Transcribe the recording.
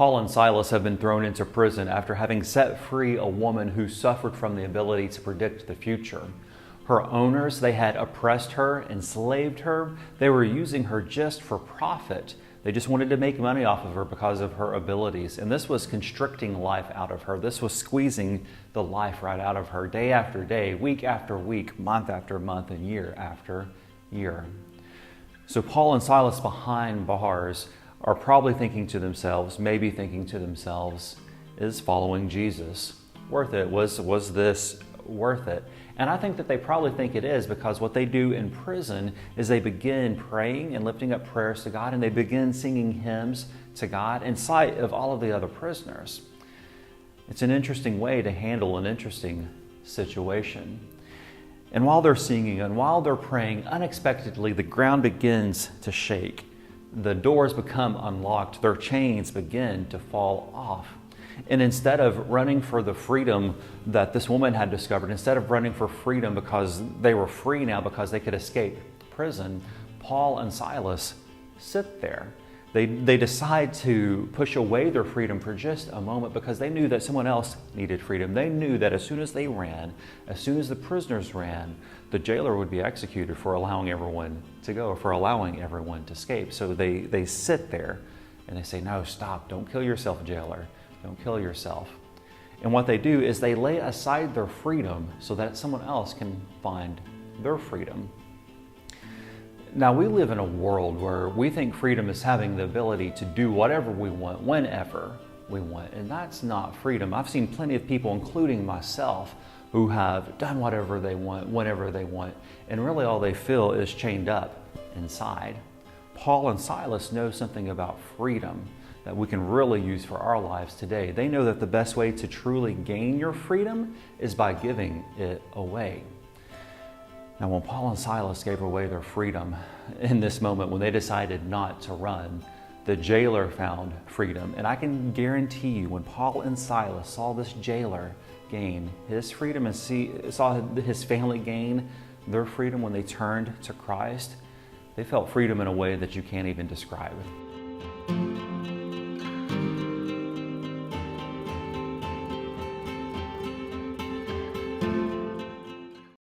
Paul and Silas have been thrown into prison after having set free a woman who suffered from the ability to predict the future. Her owners, they had oppressed her, enslaved her. They were using her just for profit. They just wanted to make money off of her because of her abilities. And this was constricting life out of her. This was squeezing the life right out of her day after day, week after week, month after month, and year after year. So Paul and Silas behind bars are probably thinking to themselves, maybe thinking to themselves, is following Jesus worth it? Was this worth it? And I think that they probably think it is, because what they do in prison is they begin praying and lifting up prayers to God, and they begin singing hymns to God in sight of all of the other prisoners. It's an interesting way to handle an interesting situation. And while they're singing and while they're praying, unexpectedly the ground begins to shake. The doors become unlocked. Their chains begin to fall off. And instead of running for the freedom that this woman had discovered, instead of running for freedom because they were free now because they could escape prison, Paul and Silas sit there. They decide to push away their freedom for just a moment because they knew that someone else needed freedom. They knew that as soon as they ran, as soon as the prisoners ran, the jailer would be executed for allowing everyone to go, for allowing everyone to escape. So they sit there and they say, no, stop, don't kill yourself, jailer. Don't kill yourself. And what they do is they lay aside their freedom so that someone else can find their freedom. Now, we live in a world where we think freedom is having the ability to do whatever we want, whenever we want. And that's not freedom. I've seen plenty of people, including myself, who have done whatever they want, whenever they want. And really all they feel is chained up inside. Paul and Silas know something about freedom that we can really use for our lives today. They know that the best way to truly gain your freedom is by giving it away. Now, when Paul and Silas gave away their freedom in this moment, when they decided not to run, the jailer found freedom. And I can guarantee you, when Paul and Silas saw this jailer gain his freedom and saw his family gain their freedom when they turned to Christ, they felt freedom in a way that you can't even describe.